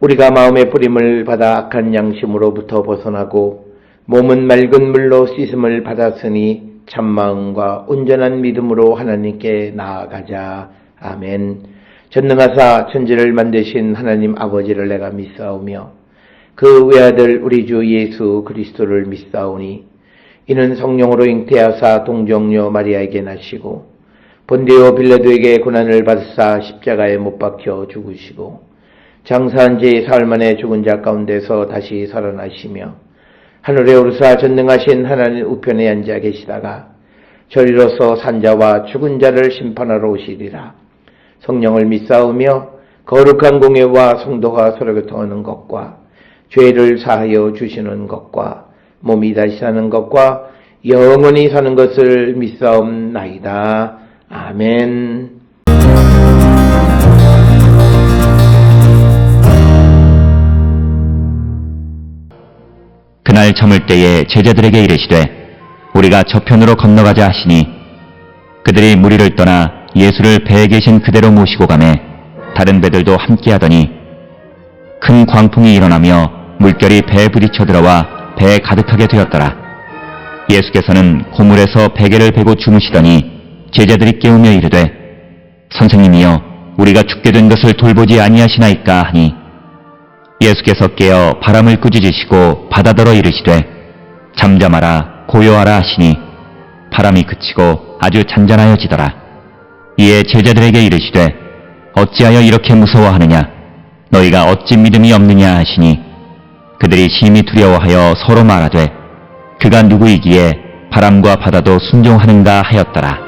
우리가 마음의 뿌림을 받아 악한 양심으로부터 벗어나고 몸은 맑은 물로 씻음을 받았으니 참마음과 온전한 믿음으로 하나님께 나아가자. 아멘. 전능하사 천지를 만드신 하나님 아버지를 내가 믿사오며 그 외아들 우리 주 예수 그리스도를 믿사오니 이는 성령으로 잉태하사 동정녀 마리아에게 나시고 본디오 빌라도에게 고난을 받으사 십자가에 못 박혀 죽으시고 장사한 지 사흘 만에 죽은 자 가운데서 다시 살아나시며 하늘에 오르사 전능하신 하나님 우편에 앉아 계시다가 저리로서 산자와 죽은 자를 심판하러 오시리라. 성령을 믿사오며 거룩한 공예와 성도가 서로 교통하는 것과 죄를 사하여 주시는 것과 몸이 다시 사는 것과 영원히 사는 것을 믿사옵나이다. 아멘. 그날 저물 때에 제자들에게 이르시되 우리가 저편으로 건너가자 하시니 그들이 무리를 떠나 예수를 배에 계신 그대로 모시고 가매 다른 배들도 함께 하더니 큰 광풍이 일어나며 물결이 배에 부딪혀 들어와 배에 가득하게 되었더라. 예수께서는 고물에서 베개를 베고 주무시더니 제자들이 깨우며 이르되 선생님이여 우리가 죽게 된 것을 돌보지 아니하시나이까 하니 예수께서 깨어 바람을 꾸짖으시고 바다더러 이르시되 잠잠하라 고요하라 하시니 바람이 그치고 아주 잔잔하여지더라. 이에 제자들에게 이르시되 어찌하여 이렇게 무서워하느냐 너희가 어찌 믿음이 없느냐 하시니 그들이 심히 두려워하여 서로 말하되 그가 누구이기에 바람과 바다도 순종하는가 하였더라.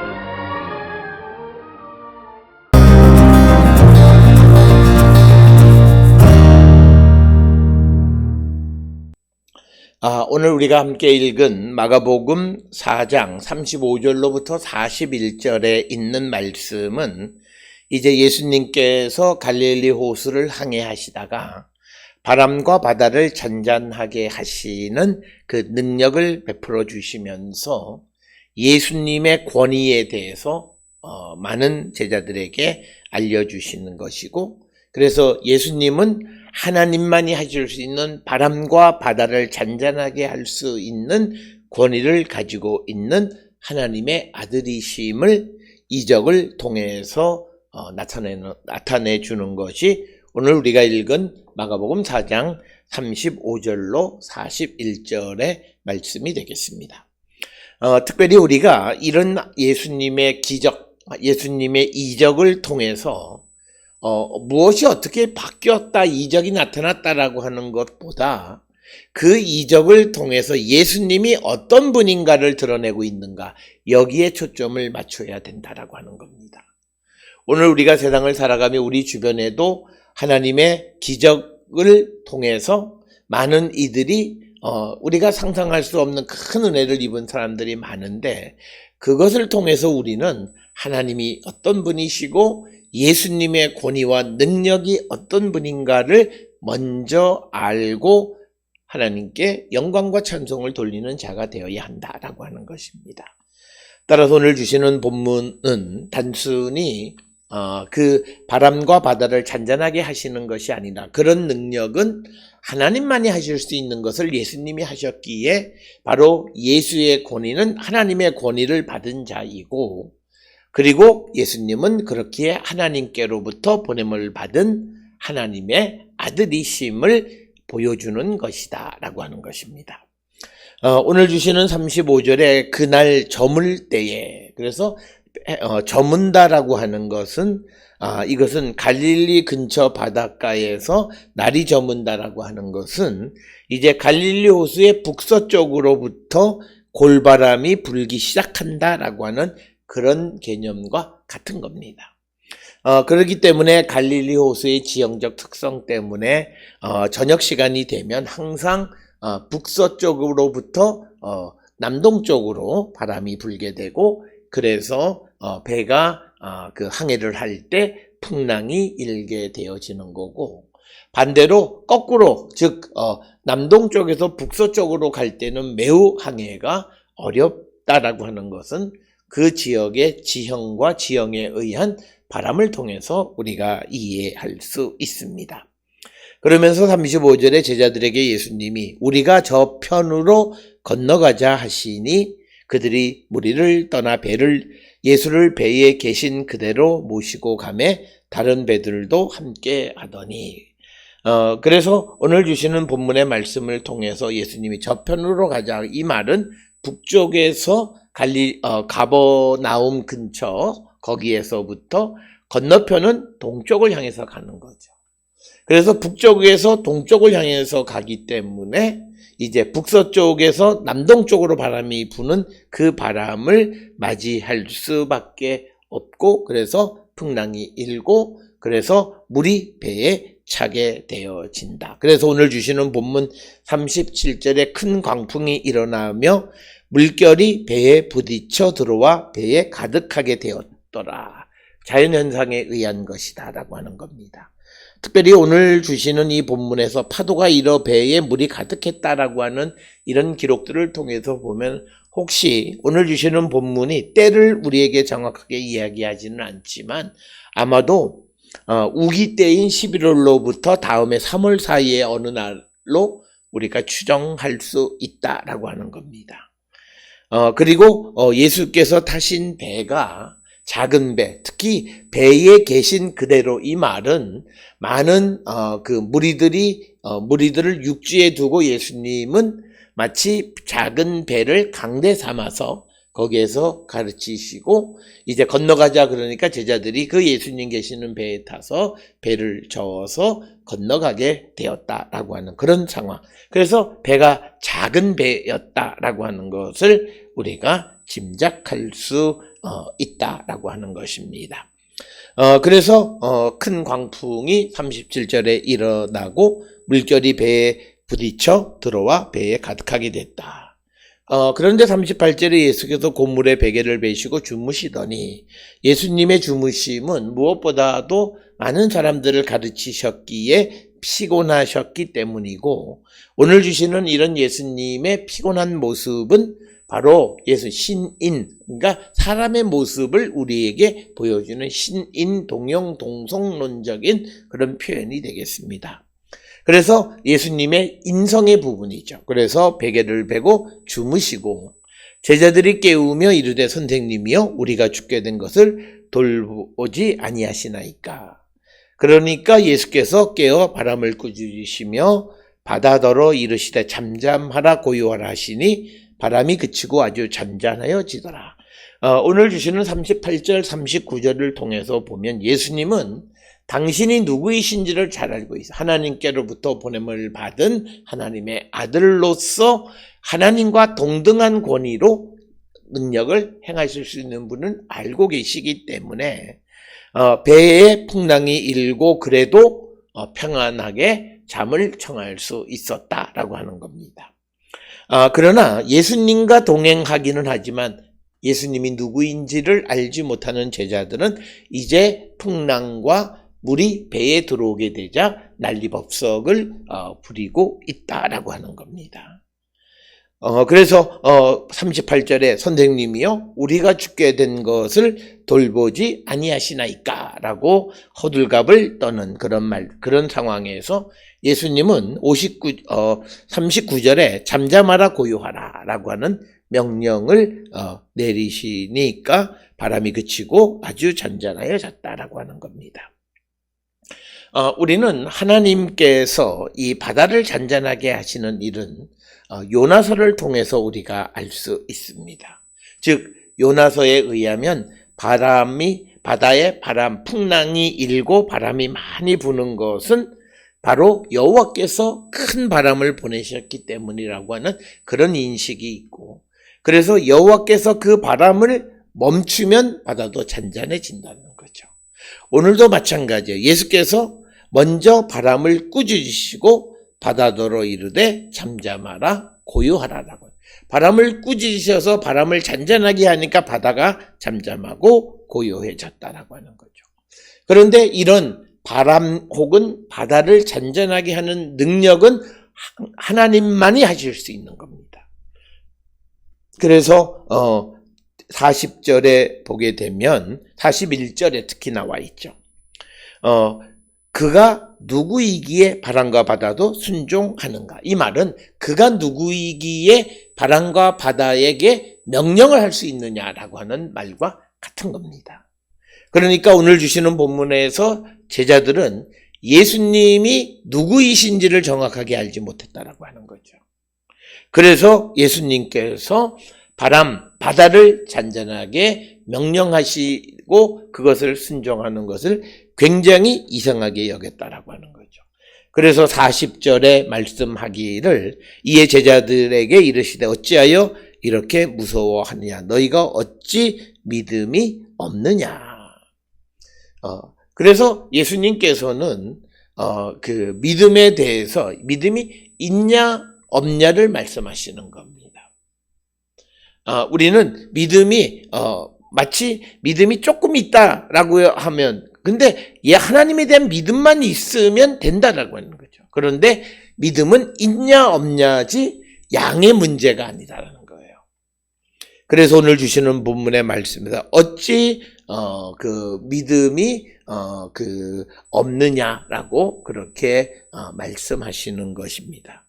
오늘 우리가 함께 읽은 마가복음 4장 35절로부터 41절에 있는 말씀은 이제 예수님께서 갈릴리 호수를 항해하시다가 바람과 바다를 잔잔하게 하시는 그 능력을 베풀어 주시면서 예수님의 권위에 대해서 많은 제자들에게 알려주시는 것이고, 그래서 예수님은 하나님만이 하실 수 있는 바람과 바다를 잔잔하게 할 수 있는 권위를 가지고 있는 하나님의 아들이심을 이적을 통해서 나타내 주는 것이 오늘 우리가 읽은 마가복음 4장 35절로 41절의 말씀이 되겠습니다. 특별히 우리가 이런 예수님의 기적, 예수님의 이적을 통해서 무엇이 어떻게 바뀌었다, 이적이 나타났다라고 하는 것보다 그 이적을 통해서 예수님이 어떤 분인가를 드러내고 있는가, 여기에 초점을 맞춰야 된다라고 하는 겁니다. 오늘 우리가 세상을 살아가며 우리 주변에도 하나님의 기적을 통해서 많은 이들이 우리가 상상할 수 없는 큰 은혜를 입은 사람들이 많은데, 그것을 통해서 우리는 하나님이 어떤 분이시고 예수님의 권위와 능력이 어떤 분인가를 먼저 알고 하나님께 영광과 찬송을 돌리는 자가 되어야 한다라고 하는 것입니다. 따라서 오늘 주시는 본문은 단순히 그 바람과 바다를 잔잔하게 하시는 것이 아니라 그런 능력은 하나님만이 하실 수 있는 것을 예수님이 하셨기에 바로 예수의 권위는 하나님의 권위를 받은 자이고, 그리고 예수님은 그렇기에 하나님께로부터 보냄을 받은 하나님의 아들이심을 보여주는 것이다 라고 하는 것입니다. 오늘 주시는 35절에 그날 저물 때에, 그래서 저문다라고 하는 것은 이것은 갈릴리 근처 바닷가에서 날이 저문다라고 하는 것은 이제 갈릴리 호수의 북서쪽으로부터 골바람이 불기 시작한다라고 하는 그런 개념과 같은 겁니다. 그렇기 때문에 갈릴리 호수의 지형적 특성 때문에 저녁 시간이 되면 항상 북서쪽으로부터 남동쪽으로 바람이 불게 되고, 그래서 배가 그 항해를 할 때 풍랑이 일게 되어지는 거고, 반대로 거꾸로 즉 남동쪽에서 북서쪽으로 갈 때는 매우 항해가 어렵다라고 하는 것은 그 지역의 지형과 지형에 의한 바람을 통해서 우리가 이해할 수 있습니다. 그러면서 35절에 제자들에게 예수님이 우리가 저 편으로 건너가자 하시니 그들이 무리를 떠나 예수를 배에 계신 그대로 모시고 가매 다른 배들도 함께 하더니 그래서 오늘 주시는 본문의 말씀을 통해서 예수님이 저편으로 가자 이 말은 북쪽에서 가버나움 근처 거기에서부터 건너편은 동쪽을 향해서 가는 거죠. 그래서 북쪽에서 동쪽을 향해서 가기 때문에 이제 북서쪽에서 남동쪽으로 바람이 부는 그 바람을 맞이할 수밖에 없고 그래서 풍랑이 일고 그래서 물이 배에 차게 되어진다. 그래서 오늘 주시는 본문 37절에 큰 광풍이 일어나며 물결이 배에 부딪혀 들어와 배에 가득하게 되었더라. 자연현상에 의한 것이다 라고 하는 겁니다. 특별히 오늘 주시는 이 본문에서 파도가 일어 배에 물이 가득했다라고 하는 이런 기록들을 통해서 보면 혹시 오늘 주시는 본문이 때를 우리에게 정확하게 이야기하지는 않지만 아마도 우기 때인 11월로부터 다음에 3월 사이에 어느 날로 우리가 추정할 수 있다라고 하는 겁니다. 그리고 예수께서 타신 배가 작은 배, 특히 배에 계신 그대로 이 말은 많은 그 무리들을 육지에 두고 예수님은 마치 작은 배를 강대 삼아서 거기에서 가르치시고 이제 건너가자 그러니까 제자들이 그 예수님 계시는 배에 타서 배를 저어서 건너가게 되었다라고 하는 그런 상황. 그래서 배가 작은 배였다라고 하는 것을 우리가 짐작할 수 있다라고 하는 것입니다. 그래서 큰 광풍이 37절에 일어나고 물결이 배에 부딪혀 들어와 배에 가득하게 됐다. 그런데 38절에 예수께서 고물에 베개를 베시고 주무시더니 예수님의 주무심은 무엇보다도 많은 사람들을 가르치셨기에 피곤하셨기 때문이고 오늘 주시는 이런 예수님의 피곤한 모습은 바로 신인, 그러니까 사람의 모습을 우리에게 보여주는 신인 동형 동성론적인 그런 표현이 되겠습니다. 그래서 예수님의 인성의 부분이죠. 그래서 베개를 베고 주무시고 제자들이 깨우며 이르되 선생님이여 우리가 죽게 된 것을 돌보지 아니하시나이까. 그러니까 예수께서 깨어 바람을 꾸짖으시며 바다더러 이르시되 잠잠하라 고요하라 하시니 바람이 그치고 아주 잔잔하여지더라. 오늘 주시는 38절 39절을 통해서 보면 예수님은 당신이 누구이신지를 잘 알고 있어요. 하나님께로부터 보냄을 받은 하나님의 아들로서 하나님과 동등한 권위로 능력을 행하실 수 있는 분은 알고 계시기 때문에 배에 풍랑이 일고 그래도 평안하게 잠을 청할 수 있었다라고 하는 겁니다. 그러나 예수님과 동행하기는 하지만 예수님이 누구인지를 알지 못하는 제자들은 이제 풍랑과 물이 배에 들어오게 되자 난리법석을 부리고 있다라고 하는 겁니다. 그래서 38절에 선생님이요 우리가 죽게 된 것을 돌보지 아니하시나이까 라고 호들갑을 떠는 그런 상황에서 예수님은 39절에 잠잠하라 고요하라 라고 하는 명령을 내리시니까 바람이 그치고 아주 잔잔하여졌다라고 하는 겁니다. 우리는 하나님께서 이 바다를 잔잔하게 하시는 일은 요나서를 통해서 우리가 알 수 있습니다. 즉 요나서에 의하면 바다에 풍랑이 일고 바람이 많이 부는 것은 바로 여호와께서 큰 바람을 보내셨기 때문이라고 하는 그런 인식이 있고 그래서 여호와께서 그 바람을 멈추면 바다도 잔잔해진다는 거죠. 오늘도 마찬가지예요. 예수께서 먼저 바람을 꾸짖으시고 바다더러 이르되 잠잠하라 고요하라라고. 바람을 꾸짖으셔서 바람을 잔잔하게 하니까 바다가 잠잠하고 고요해졌다라고 하는 거죠. 그런데 이런 바람 혹은 바다를 잔잔하게 하는 능력은 하나님만이 하실 수 있는 겁니다. 그래서 40절에 보게 되면 41절에 특히 나와 있죠. 그가 누구이기에 바람과 바다도 순종하는가. 이 말은 그가 누구이기에 바람과 바다에게 명령을 할 수 있느냐라고 하는 말과 같은 겁니다. 그러니까 오늘 주시는 본문에서 제자들은 예수님이 누구이신지를 정확하게 알지 못했다라고 하는 거죠. 그래서 예수님께서 바다를 잔잔하게 명령하시고 그것을 순종하는 것을 굉장히 이상하게 여겼다라고 하는 거죠. 그래서 40절에 말씀하기를 이에 제자들에게 이르시되 어찌하여 이렇게 무서워하느냐 너희가 어찌 믿음이 없느냐. 그래서 예수님께서는 그 믿음에 대해서 믿음이 있냐 없냐를 말씀하시는 겁니다. 우리는 믿음이 마치 믿음이 조금 있다라고 하면 근데 하나님에 대한 믿음만 있으면 된다라고 하는 거죠. 그런데 믿음은 있냐 없냐지 양의 문제가 아니다라는 거예요. 그래서 오늘 주시는 본문의 말씀입니다. 어찌 그 믿음이 없느냐라고 그렇게 말씀하시는 것입니다.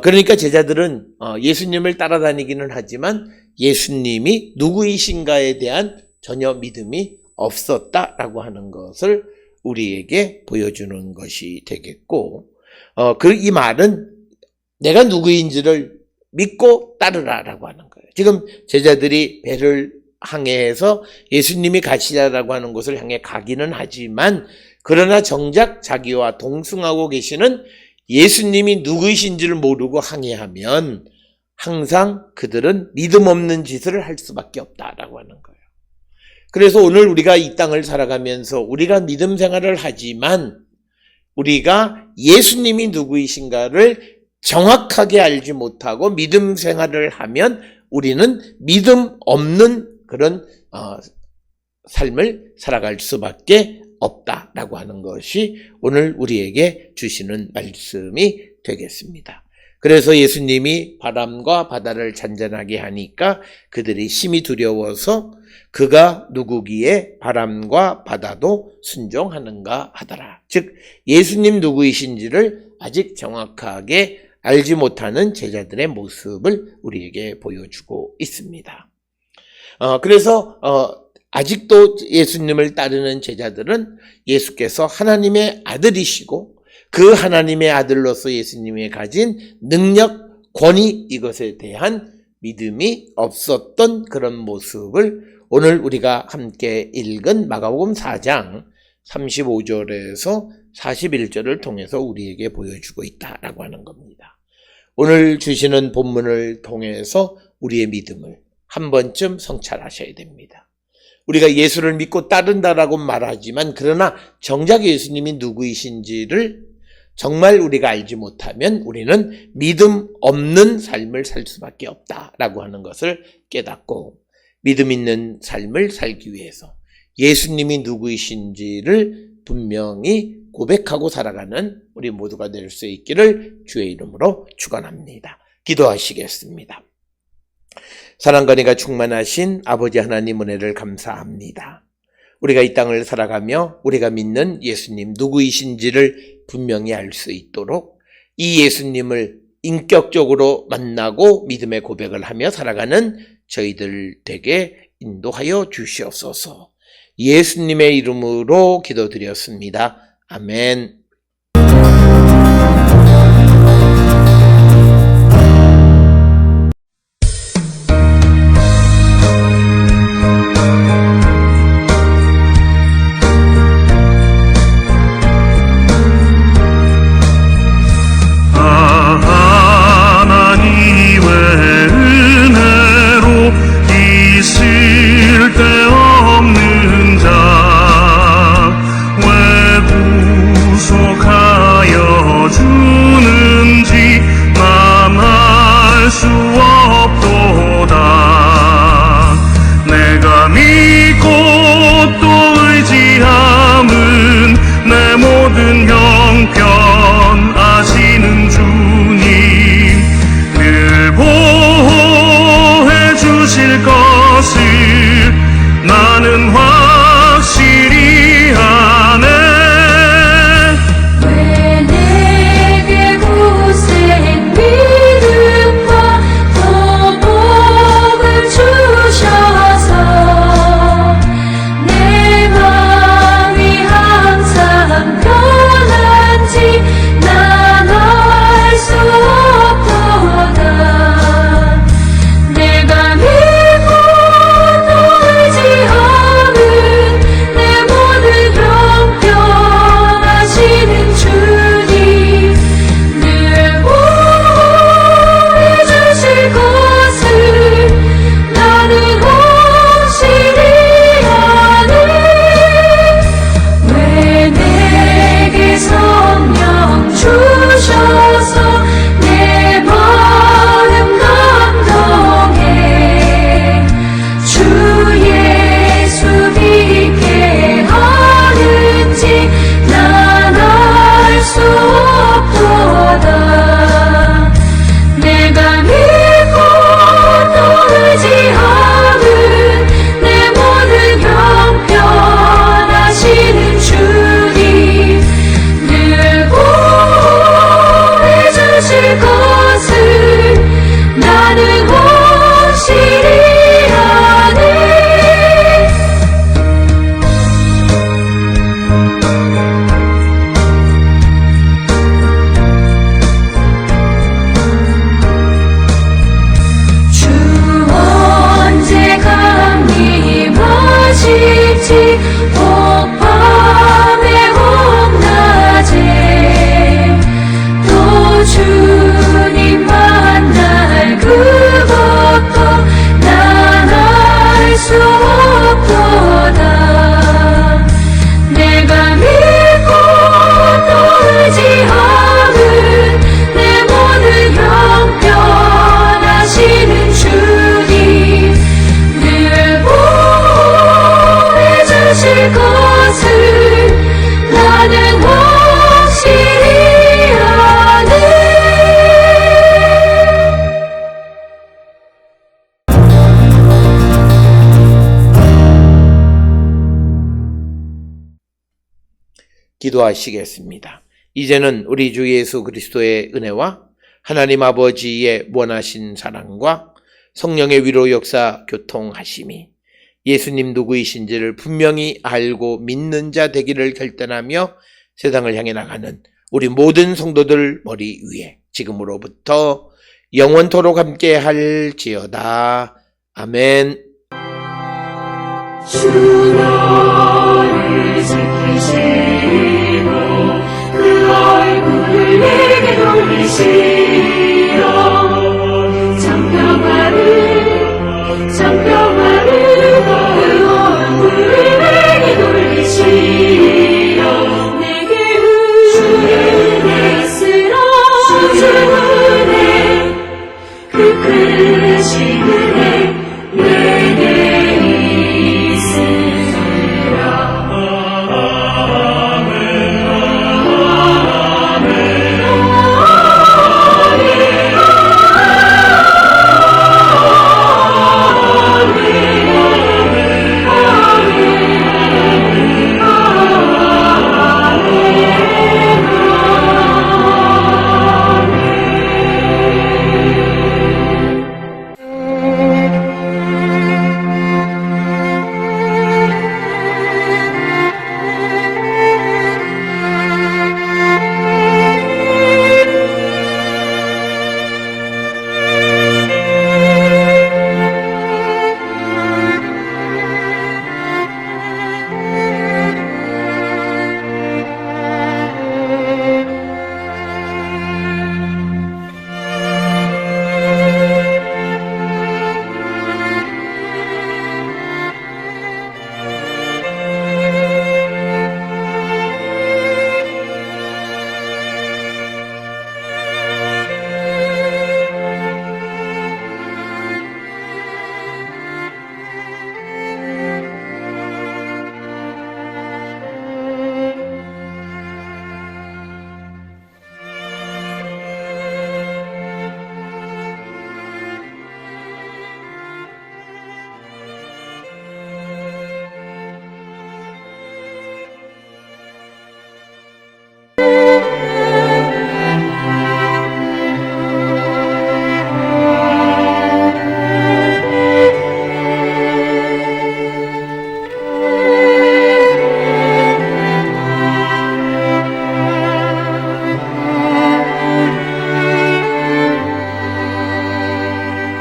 그러니까 제자들은 예수님을 따라다니기는 하지만 예수님이 누구이신가에 대한 전혀 믿음이 없었다라고 하는 것을 우리에게 보여주는 것이 되겠고, 이 말은 내가 누구인지를 믿고 따르라라고 하는 거예요. 지금 제자들이 배를 항해해서 예수님이 가시라라고 하는 곳을 향해 가기는 하지만 그러나 정작 자기와 동승하고 계시는 예수님이 누구이신지를 모르고 항해하면 항상 그들은 믿음 없는 짓을 할 수밖에 없다라고 하는 거예요. 그래서 오늘 우리가 이 땅을 살아가면서 우리가 믿음 생활을 하지만 우리가 예수님이 누구이신가를 정확하게 알지 못하고 믿음 생활을 하면 우리는 믿음 없는 그런 삶을 살아갈 수밖에 없다라고 하는 것이 오늘 우리에게 주시는 말씀이 되겠습니다. 그래서 예수님이 바람과 바다를 잔잔하게 하니까 그들이 심히 두려워서 그가 누구기에 바람과 바다도 순종하는가 하더라. 즉 예수님 누구이신지를 아직 정확하게 알지 못하는 제자들의 모습을 우리에게 보여주고 있습니다. 그래서 아직도 예수님을 따르는 제자들은 예수께서 하나님의 아들이시고 그 하나님의 아들로서 예수님이 가진 능력, 권위 이것에 대한 믿음이 없었던 그런 모습을 오늘 우리가 함께 읽은 마가복음 4장 35절에서 41절을 통해서 우리에게 보여주고 있다라고 하는 겁니다. 오늘 주시는 본문을 통해서 우리의 믿음을 한 번쯤 성찰하셔야 됩니다. 우리가 예수를 믿고 따른다라고 말하지만 그러나 정작 예수님이 누구이신지를 정말 우리가 알지 못하면 우리는 믿음 없는 삶을 살 수밖에 없다라고 하는 것을 깨닫고 믿음 있는 삶을 살기 위해서 예수님이 누구이신지를 분명히 고백하고 살아가는 우리 모두가 될 수 있기를 주의 이름으로 축원합니다. 기도하시겠습니다. 사랑과 은혜가 충만하신 아버지 하나님 은혜를 감사합니다. 우리가 이 땅을 살아가며 우리가 믿는 예수님 누구이신지를 분명히 알 수 있도록 이 예수님을 인격적으로 만나고 믿음의 고백을 하며 살아가는 저희들 되게 인도하여 주시옵소서. 예수님의 이름으로 기도드렸습니다. 아멘. 수 기도하시겠습니다. 이제는 우리 주 예수 그리스도의 은혜와 하나님 아버지의 원하신 사랑과 성령의 위로 역사 교통하심이 예수님 누구이신지를 분명히 알고 믿는 자 되기를 결단하며 세상을 향해 나가는 우리 모든 성도들 머리 위에 지금으로부터 영원토록 함께 할지어다. 아멘. 주 나를 지키시고 그 얼굴을 내게 돌리시고